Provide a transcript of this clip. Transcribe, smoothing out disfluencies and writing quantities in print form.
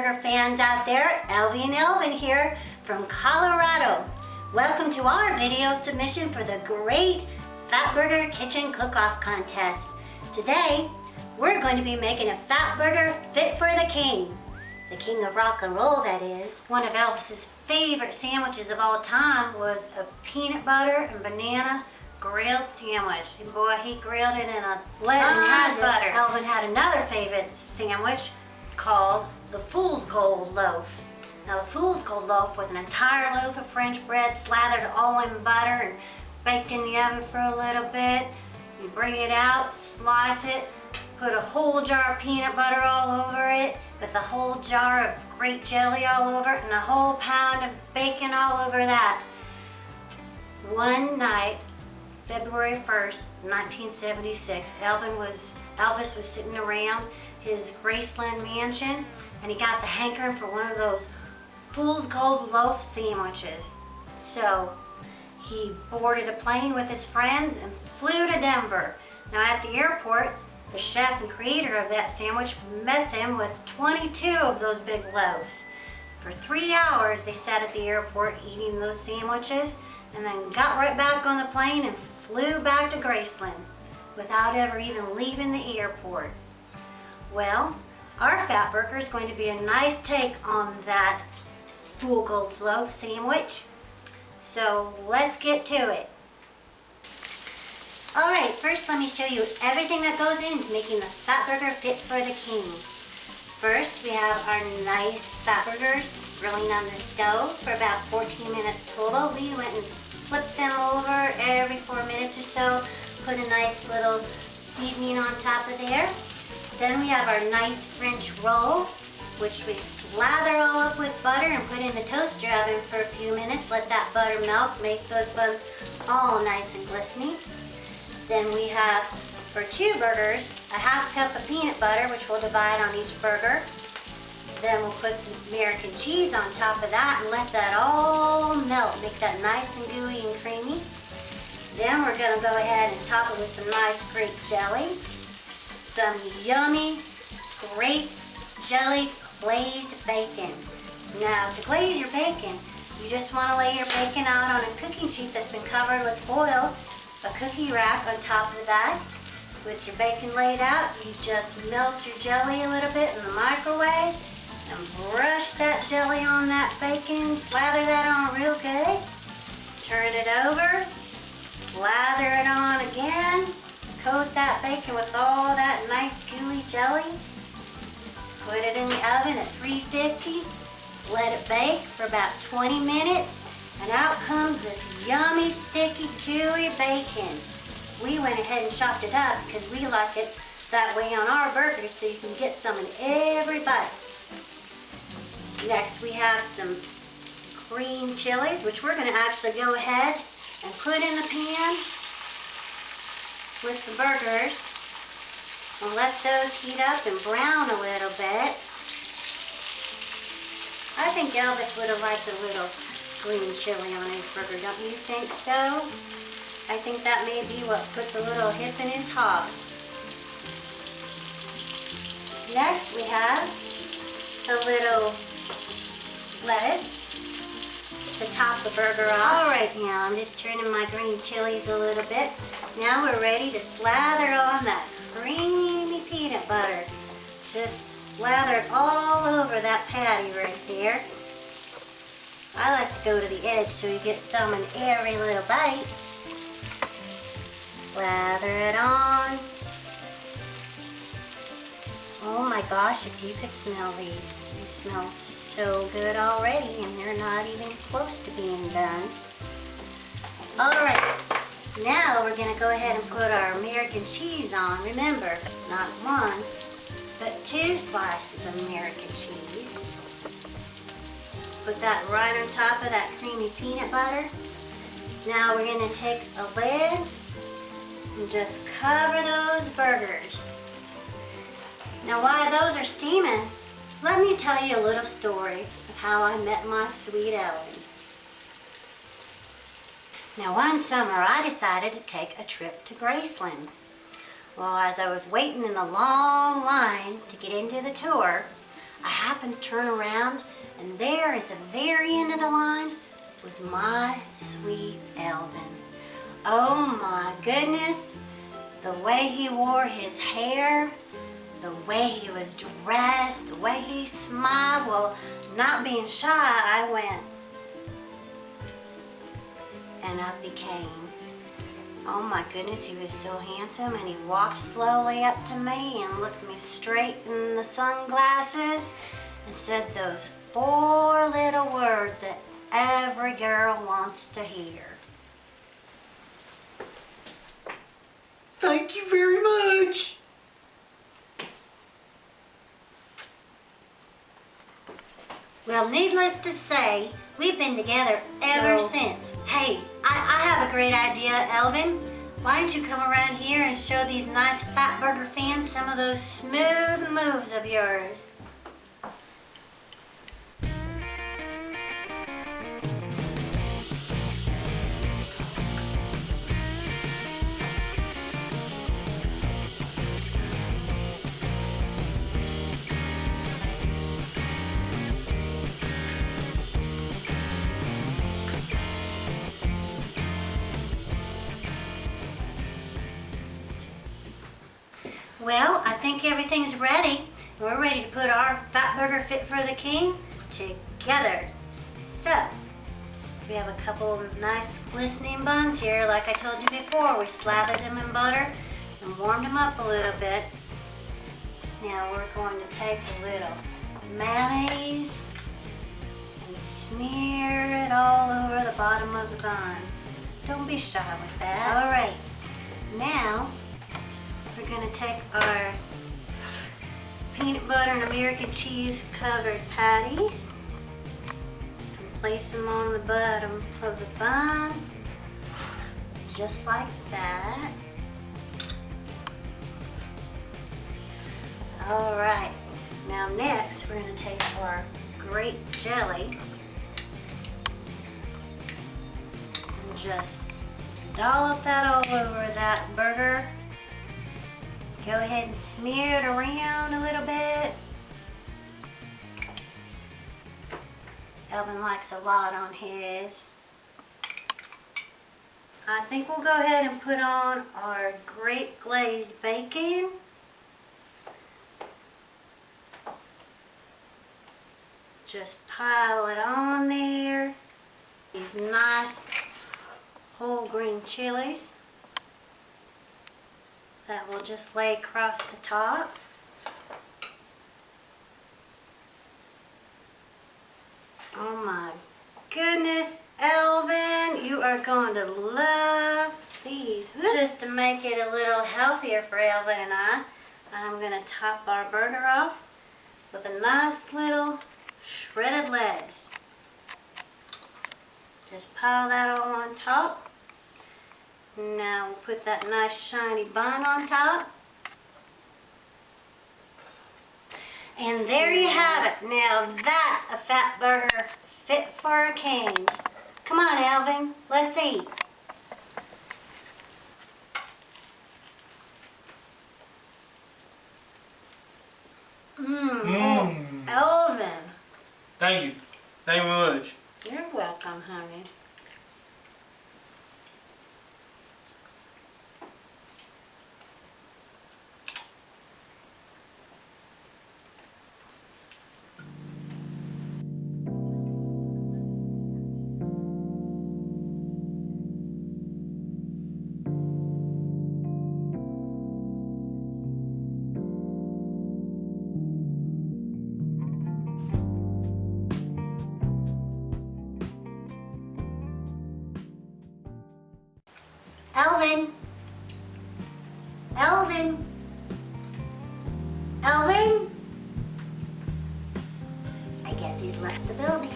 Fatburger fans out there, Elvie and Elvin here from Colorado. Welcome to our video submission for the great Fatburger Kitchen Cook-Off Contest. Today, we're going to be making a Fatburger Fit for the King. The king of rock and roll, that is. One of Elvis's favorite sandwiches of all time was a peanut butter and banana grilled sandwich. And boy, he grilled it in a legend has butter. Elvin had another favorite sandwich called the Fool's Gold Loaf. Now the Fool's Gold Loaf was an entire loaf of French bread slathered all in butter and baked in the oven for a little bit. You bring it out, slice it, put a whole jar of peanut butter all over it, with a whole jar of grape jelly all over it, and a whole pound of bacon all over that. One night, February 1st, 1976, Elvis was sitting around his Graceland mansion, and he got the hankering for one of those Fool's Gold Loaf sandwiches. So he boarded a plane with his friends and flew to Denver. Now at the airport, the chef and creator of that sandwich met them with 22 of those big loaves. For 3 hours they sat at the airport eating those sandwiches, and then got right back on the plane and flew back to Graceland without ever even leaving the airport. Well, our Fatburger is going to be a nice take on that Fool's Gold Loaf sandwich. So let's get to it. Alright, first let me show you everything that goes into making the Fatburger Fit for the King. First, we have our nice Fatburgers grilling on the stove for about 14 minutes total. We went and flipped them over every 4 minutes or so, put a nice little seasoning on top of there. Then we have our nice French roll, which we slather all up with butter and put in the toaster oven for a few minutes. Let that butter melt, make those buns all nice and glistening. Then we have, for 2 burgers, a half cup of peanut butter, which we'll divide on each burger. Then we'll put American cheese on top of that and let that all melt, make that nice and gooey and creamy. Then we're going to go ahead and top it with some nice grape jelly, some yummy grape jelly glazed bacon. Now to glaze your bacon, you just want to lay your bacon out on a cooking sheet that's been covered with foil, a cookie wrap on top of that. With your bacon laid out, you just melt your jelly a little bit in the microwave and brush that jelly on that bacon, slather that on real good. Turn it over, slather it on again, coat that bacon with all that nice gooey jelly. Put it in the oven at 350, let it bake for about 20 minutes, and out comes this yummy, sticky, gooey bacon. We went ahead and chopped it up because we like it that way on our burgers, so you can get some in every bite. Next we have some green chilies, which we're going to actually go ahead and put in the pan with the burgers. And let those heat up and brown a little bit. I think Elvis would have liked a little green chili on his burger, don't you think so? I think that may be what put the little hip in his hog. Next we have a little lettuce to top the burger off. Alright, now I'm just turning my green chilies a little bit. Now we're ready to slather on that creamy peanut butter. Just slather it all over that patty right there. I like to go to the edge so you get some in every little bite. Slather it on. Oh my gosh, if you could smell these. They smell so good already, and they're not even close to being done. Alright, now we're going to go ahead and put our American cheese on. Remember, not 1, but 2 slices of American cheese. Just put that right on top of that creamy peanut butter. Now we're going to take a lid and just cover those burgers. Now while those are steaming, let me tell you a little story of how I met my sweet Elvin. Now one summer I decided to take a trip to Graceland. Well, as I was waiting in the long line to get into the tour, I happened to turn around, and there at the very end of the line was my sweet Elvin. Oh my goodness, the way he wore his hair, the way he was dressed, the way he smiled. Well, not being shy, I went, and up he came. Oh my goodness, he was so handsome, and he walked slowly up to me and looked me straight in the sunglasses and said those 4 little words that every girl wants to hear. Thank you very much. Well, needless to say, we've been together ever since. Hey, I have a great idea, Elvin. Why don't you come around here and show these nice Fatburger fans some of those smooth moves of yours? Well, I think everything's ready. We're ready to put our Fatburger Fit for the King together. So, we have a couple of nice glistening buns here. Like I told you before, we slathered them in butter and warmed them up a little bit. Now we're going to take a little mayonnaise and smear it all over the bottom of the bun. Don't be shy with that. All right, now we're going to take our peanut butter and American cheese covered patties and place them on the bottom of the bun, just like that. All right, now next we're going to take our grape jelly and just dollop that all over that burger. Go ahead and smear it around a little bit. Elvin likes a lot on his. I think we'll go ahead and put on our grape glazed bacon. Just pile it on there. These nice whole green chilies that will just lay across the top. Oh my goodness, Elvin, you are going to love these. Just to make it a little healthier for Elvin and I'm going to top our burger off with a nice little shredded lettuce. Just pile that all on top. Now we'll put that nice shiny bun on top. And there you have it. Now that's a Fatburger fit for a king. Come on, Elvin, let's eat. Oh, Elvin. Thank you. Thank you very much. You're welcome, honey. Elvin. Elvin. Elvin? I guess he's left the building.